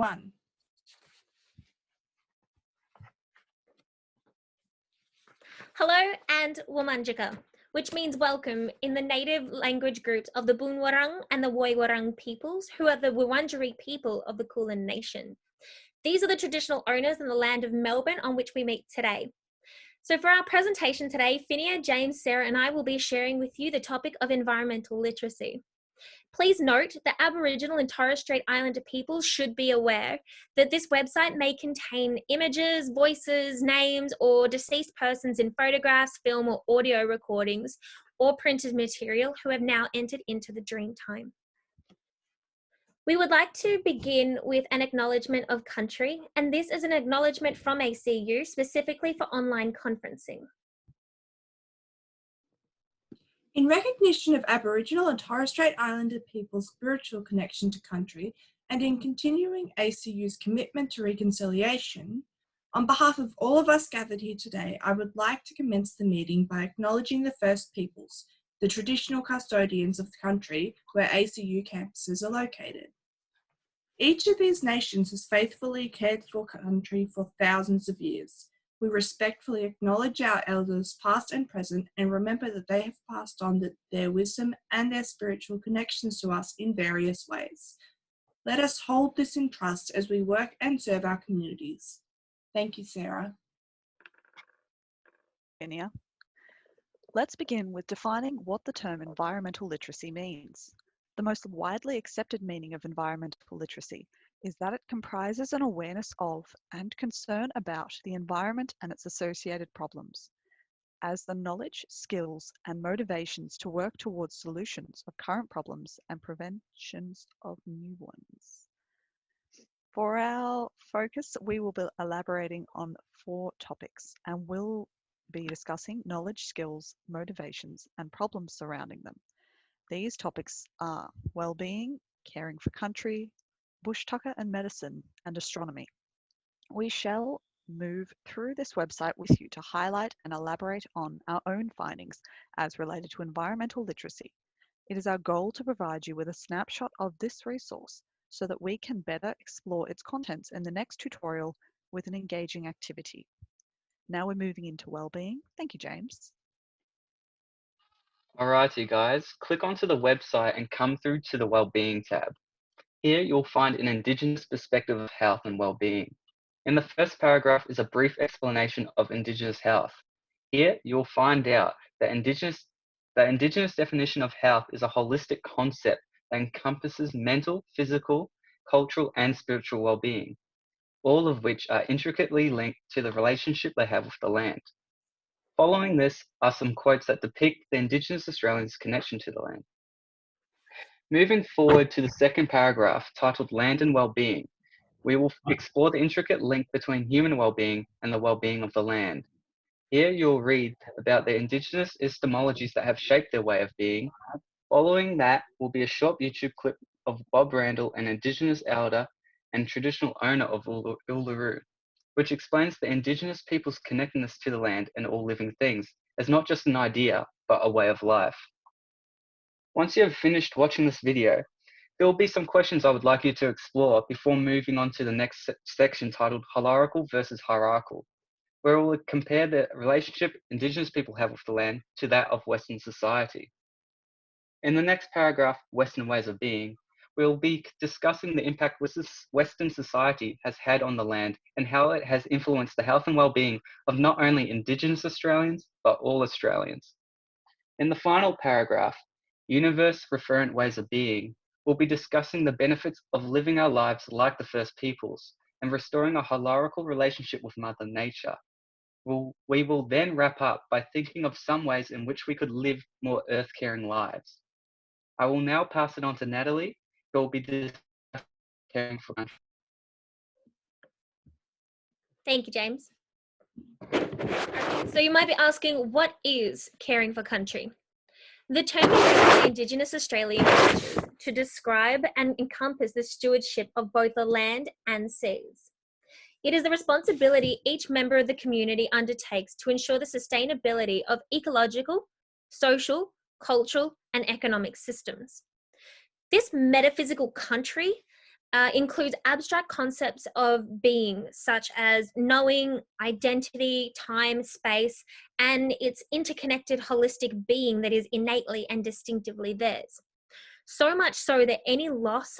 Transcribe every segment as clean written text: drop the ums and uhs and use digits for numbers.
1. Hello and Womanjika, which means welcome in the native language groups of the Boonwurrung and the Woiwurrung peoples, who are the Wurundjeri people of the Kulin Nation. These are the traditional owners in the land of Melbourne on which we meet today. So for our presentation today, Finia, James, Sarah and I will be sharing with you the topic of environmental literacy. Please note that Aboriginal and Torres Strait Islander peoples should be aware that this website may contain images, voices, names, or deceased persons in photographs, film, or audio recordings, or printed material who have now entered into the dream time. We would like to begin with an acknowledgement of country, and this is an acknowledgement from ACU specifically for online conferencing. In recognition of Aboriginal and Torres Strait Islander people's spiritual connection to country and in continuing ACU's commitment to reconciliation, on behalf of all of us gathered here today, I would like to commence the meeting by acknowledging the First Peoples, the traditional custodians of the country where ACU campuses are located. Each of these nations has faithfully cared for country for thousands of years. We respectfully acknowledge our elders past and present and remember that they have passed on their wisdom and their spiritual connections to us in various ways. Let us hold this in trust as we work and serve our communities. Thank you, Sarah. Finia. Let's begin with defining what the term environmental literacy means. The most widely accepted meaning of environmental literacy is that it comprises an awareness of and concern about the environment and its associated problems, as the knowledge, skills, and motivations to work towards solutions of current problems and preventions of new ones. For our focus, we will be elaborating on 4 topics and will be discussing knowledge, skills, motivations, and problems surrounding them. These topics are well-being, caring for country, bush tucker and medicine, and astronomy. We shall move through this website with you to highlight and elaborate on our own findings as related to environmental literacy. It is our goal to provide you with a snapshot of this resource so that we can better explore its contents in the next tutorial with an engaging activity. Now we're moving into well-being. Thank you, James. Alrighty guys, click onto the website and come through to the Wellbeing tab. Here you'll find an Indigenous perspective of health and well-being. In the first paragraph is a brief explanation of Indigenous health. Here you'll find out that the Indigenous definition of health is a holistic concept that encompasses mental, physical, cultural and spiritual well-being, all of which are intricately linked to the relationship they have with the land. Following this are some quotes that depict the Indigenous Australians' connection to the land. Moving forward to the second paragraph, titled Land and Wellbeing, we will explore the intricate link between human well-being and the well-being of the land. Here you'll read about the Indigenous epistemologies that have shaped their way of being. Following that will be a short YouTube clip of Bob Randall, an Indigenous elder and traditional owner of Uluru, which explains the Indigenous people's connectedness to the land and all living things as not just an idea, but a way of life. Once you have finished watching this video, there will be some questions I would like you to explore before moving on to the next section titled Holarical versus Hierarchical, where we'll compare the relationship Indigenous people have with the land to that of Western society. In the next paragraph, Western ways of being, we'll be discussing the impact Western society has had on the land and how it has influenced the health and well-being of not only Indigenous Australians, but all Australians. In the final paragraph, Universe Referent Ways of Being, we'll be discussing the benefits of living our lives like the First Peoples and restoring a holarical relationship with Mother Nature. We will then wrap up by thinking of some ways in which we could live more earth-caring lives. I will now pass it on to Natalie, who will be discussing caring for country. Thank you, James. So you might be asking, what is caring for country? The term is used by Indigenous Australian cultures to describe and encompass the stewardship of both the land and seas. It is the responsibility each member of the community undertakes to ensure the sustainability of ecological, social, cultural, and economic systems. This metaphysical country includes abstract concepts of being, such as knowing, identity, time, space, and its interconnected holistic being that is innately and distinctively theirs. So much so that any loss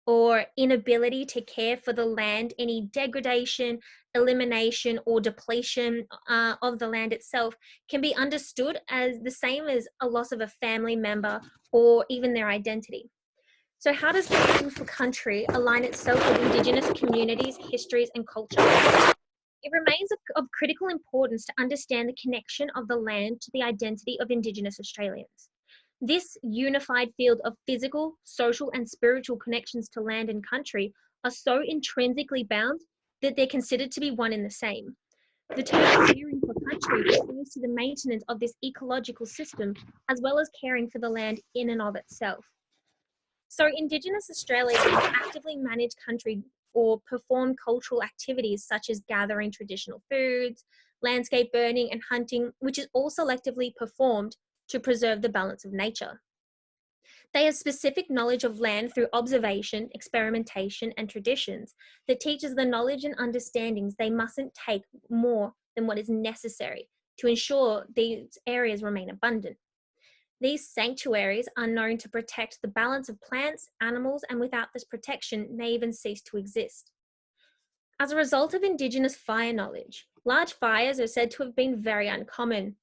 or inability to care for the land, any degradation, elimination, or depletion of the land itself can be understood as the same as a loss of a family member or even their identity. So how does caring for country align itself with Indigenous communities, histories, and culture? It remains of critical importance to understand the connection of the land to the identity of Indigenous Australians. This unified field of physical, social, and spiritual connections to land and country are so intrinsically bound that they're considered to be one and the same. The term caring for country refers to the maintenance of this ecological system, as well as caring for the land in and of itself. So Indigenous Australians actively manage country or perform cultural activities such as gathering traditional foods, landscape burning and hunting, which is all selectively performed to preserve the balance of nature. They have specific knowledge of land through observation, experimentation, and traditions that teaches the knowledge and understandings they mustn't take more than what is necessary to ensure these areas remain abundant. These sanctuaries are known to protect the balance of plants, animals, and without this protection may even cease to exist. As a result of Indigenous fire knowledge, large fires are said to have been very uncommon.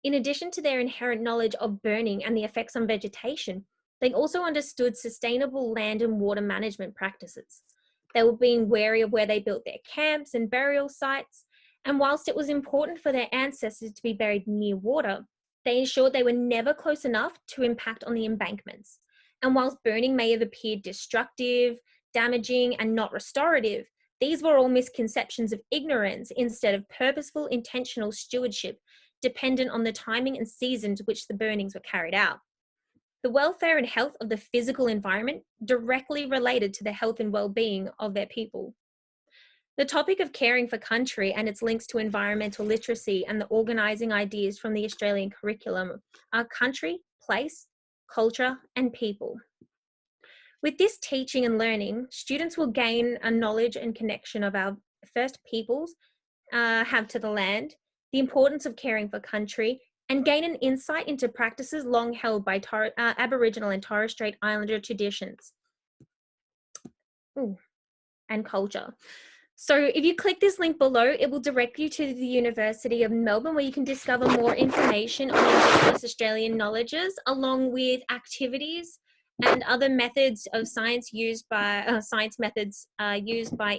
In addition to their inherent knowledge of burning and the effects on vegetation, they also understood sustainable land and water management practices. They were being wary of where they built their camps and burial sites, and whilst it was important for their ancestors to be buried near water, they ensured they were never close enough to impact on the embankments. And whilst burning may have appeared destructive, damaging, and not restorative, these were all misconceptions of ignorance instead of purposeful, intentional stewardship, dependent on the timing and seasons which the burnings were carried out. The welfare and health of the physical environment directly related to the health and well-being of their people. The topic of caring for country and its links to environmental literacy and the organising ideas from the Australian curriculum are country, place, culture, and people. With this teaching and learning, students will gain a knowledge and connection of our First Peoples have to the land, the importance of caring for country, and gain an insight into practices long held by Aboriginal and Torres Strait Islander traditions and culture. So if you click this link below, it will direct you to the University of Melbourne, where you can discover more information on Indigenous Australian knowledges, along with activities and other methods of science used by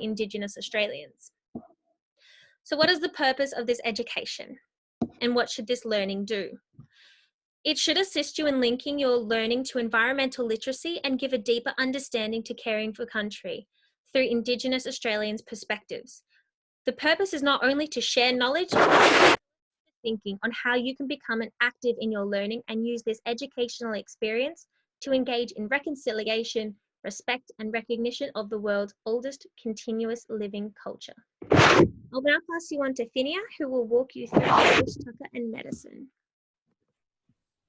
Indigenous Australians. So what is the purpose of this education? And what should this learning do? It should assist you in linking your learning to environmental literacy and give a deeper understanding to caring for country through Indigenous Australians' perspectives. The purpose is not only to share knowledge, but thinking on how you can become an active in your learning and use this educational experience to engage in reconciliation, respect, and recognition of the world's oldest continuous living culture. I'll now pass you on to Phinia, who will walk you through bush tucker and medicine.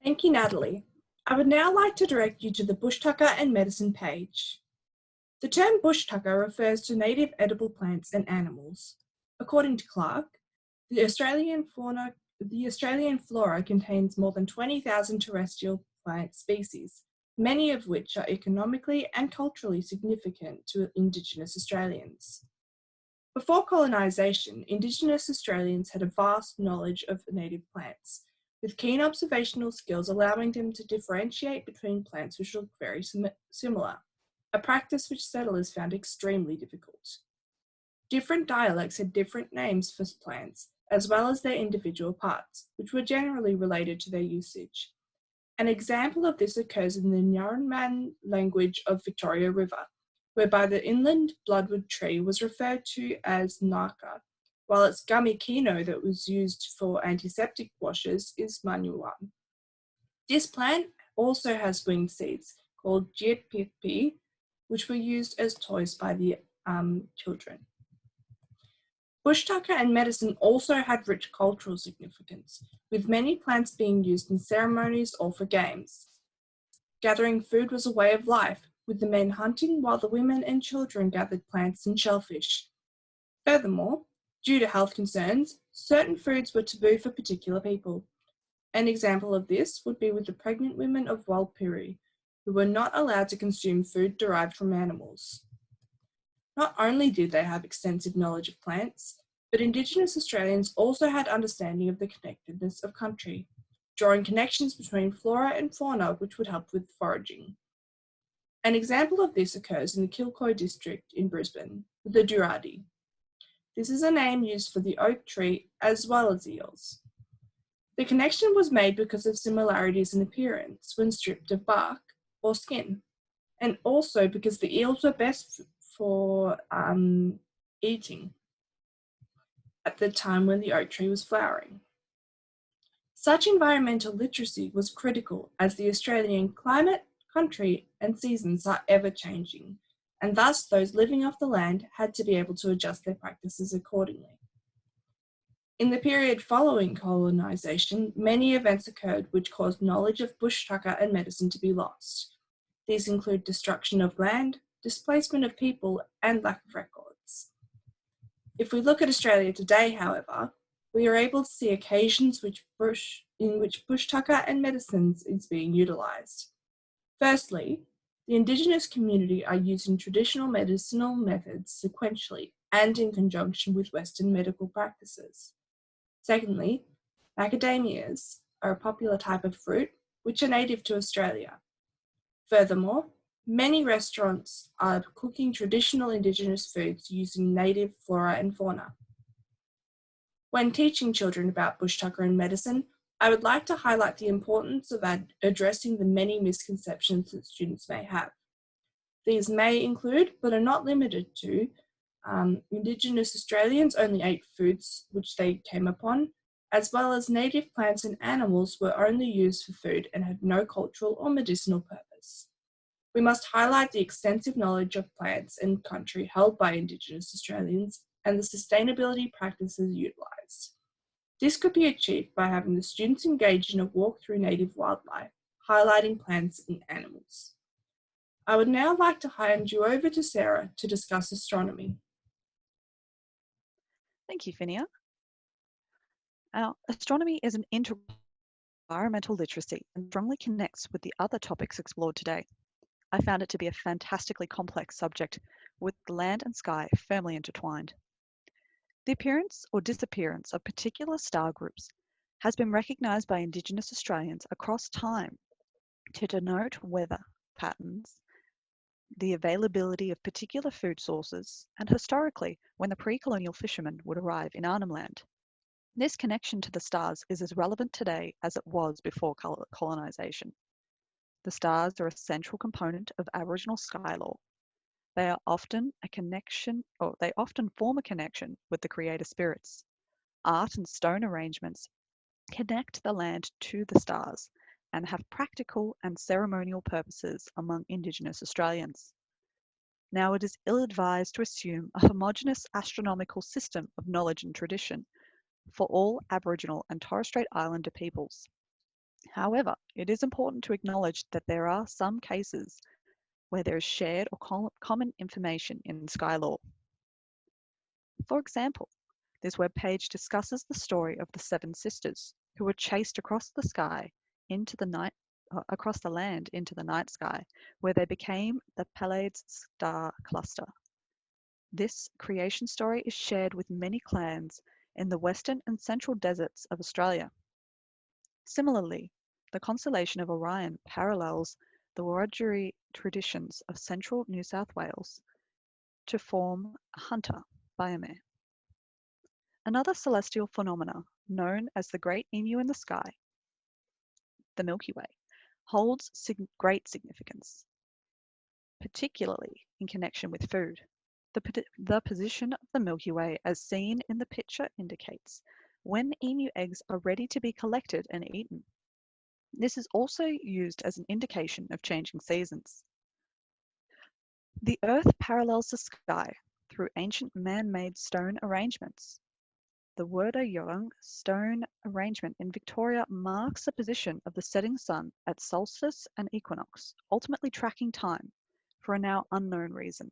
Thank you, Natalie. I would now like to direct you to the bush tucker and medicine page. The term bush tucker refers to native edible plants and animals. According to Clark, the Australian flora contains more than 20,000 terrestrial plant species, many of which are economically and culturally significant to Indigenous Australians. Before colonisation, Indigenous Australians had a vast knowledge of native plants, with keen observational skills allowing them to differentiate between plants which look very similar, a practice which settlers found extremely difficult. Different dialects had different names for plants, as well as their individual parts, which were generally related to their usage. An example of this occurs in the Nyaruman language of Victoria River, whereby the inland bloodwood tree was referred to as naka, while its gummy kino that was used for antiseptic washes is manuwan. This plant also has winged seeds called jietpipi, which were used as toys by the children. Bush tucker and medicine also had rich cultural significance, with many plants being used in ceremonies or for games. Gathering food was a way of life, with the men hunting while the women and children gathered plants and shellfish. Furthermore, due to health concerns, certain foods were taboo for particular people. An example of this would be with the pregnant women of Walpiri, who were not allowed to consume food derived from animals. Not only did they have extensive knowledge of plants, but Indigenous Australians also had understanding of the connectedness of country, drawing connections between flora and fauna which would help with foraging. An example of this occurs in the Kilcoy district in Brisbane, with the Durradi. This is a name used for the oak tree as well as eels. The connection was made because of similarities in appearance when stripped of bark or skin, and also because the eels were best for eating at the time when the oak tree was flowering. Such environmental literacy was critical as the Australian climate, country, and seasons are ever changing, and thus those living off the land had to be able to adjust their practices accordingly. In the period following colonisation, many events occurred which caused knowledge of bush tucker and medicine to be lost. These include destruction of land, displacement of people, and lack of records. If we look at Australia today, however, we are able to see occasions in which bush tucker and medicines is being utilised. Firstly, the Indigenous community are using traditional medicinal methods sequentially and in conjunction with Western medical practices. Secondly, macadamias are a popular type of fruit which are native to Australia. Furthermore, many restaurants are cooking traditional Indigenous foods using native flora and fauna. When teaching children about bush tucker and medicine, I would like to highlight the importance of addressing the many misconceptions that students may have. These may include, but are not limited to, Indigenous Australians only ate foods which they came upon, as well as native plants and animals were only used for food and had no cultural or medicinal purpose. We must highlight the extensive knowledge of plants and country held by Indigenous Australians and the sustainability practices utilised. This could be achieved by having the students engage in a walk through native wildlife, highlighting plants and animals. I would now like to hand you over to Sarah to discuss astronomy. Thank you, Finia. Now, astronomy is an integral part of environmental literacy and strongly connects with the other topics explored today. I found it to be a fantastically complex subject with land and sky firmly intertwined. The appearance or disappearance of particular star groups has been recognised by Indigenous Australians across time to denote weather patterns, the availability of particular food sources, and historically when the pre-colonial fishermen would arrive in Arnhem Land. This connection to the stars is as relevant today as it was before colonisation. The stars are a central component of Aboriginal sky law. They often form a connection with the creator spirits. Art and stone arrangements connect the land to the stars and have practical and ceremonial purposes among Indigenous Australians. Now, it is ill-advised to assume a homogeneous astronomical system of knowledge and tradition for all Aboriginal and Torres Strait Islander peoples. However, it is important to acknowledge that there are some cases where there is shared or common information in sky law. For example, this webpage discusses the story of the 7 sisters who were chased across the sky into the night, across the land into the night sky, where they became the Pleiades star cluster. This creation story is shared with many clans in the western and central deserts of Australia. Similarly, the constellation of Orion parallels the Wiradjuri traditions of central New South Wales to form a hunter biome. Another celestial phenomena known as the Great Emu in the Sky, the Milky Way, holds great significance, particularly in connection with food. The position of the Milky Way as seen in the picture indicates when emu eggs are ready to be collected and eaten. This is also used as an indication of changing seasons. The Earth parallels the sky through ancient man-made stone arrangements. The Wurundjeri stone arrangement in Victoria marks the position of the setting sun at solstice and equinox, ultimately tracking time, for a now unknown reason.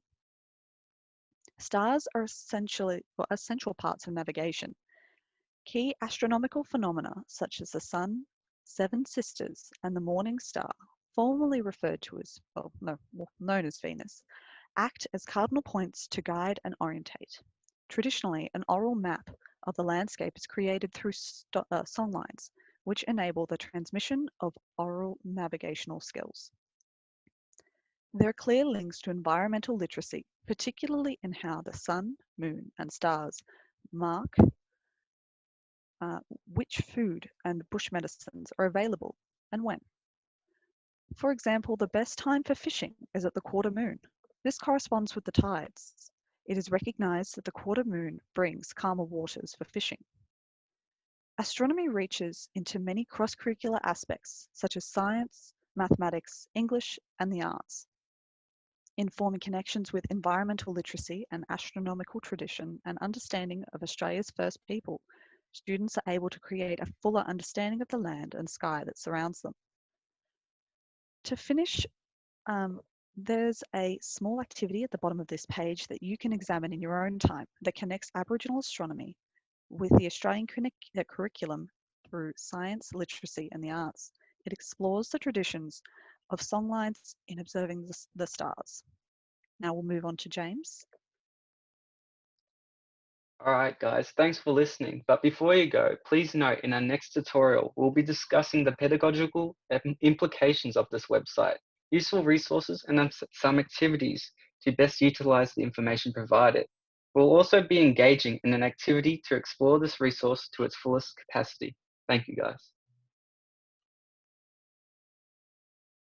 Stars are essential parts of navigation. Key astronomical phenomena such as the Sun, Seven Sisters, and the Morning Star, formerly referred to as, known as Venus, act as cardinal points to guide and orientate. Traditionally, an oral map of the landscape is created through songlines, which enable the transmission of oral navigational skills. There are clear links to environmental literacy, particularly in how the sun, moon, and stars mark which food and bush medicines are available and when. For example, the best time for fishing is at the quarter moon. This corresponds with the tides. It is recognized that the quarter moon brings calmer waters for fishing. Astronomy reaches into many cross-curricular aspects, such as science, mathematics, English, and the arts. In forming connections with environmental literacy and astronomical tradition and understanding of Australia's first people, students are able to create a fuller understanding of the land and sky that surrounds them. To finish, there's a small activity at the bottom of this page that you can examine in your own time that connects Aboriginal astronomy with the Australian curriculum through science, literacy, and the arts. It explores the traditions of songlines in observing the stars. Now we'll move on to James. All right, guys, thanks for listening. But before you go, please note in our next tutorial, we'll be discussing the pedagogical implications of this website, useful resources, and some activities to best utilize the information provided. We'll also be engaging in an activity to explore this resource to its fullest capacity. Thank you, guys.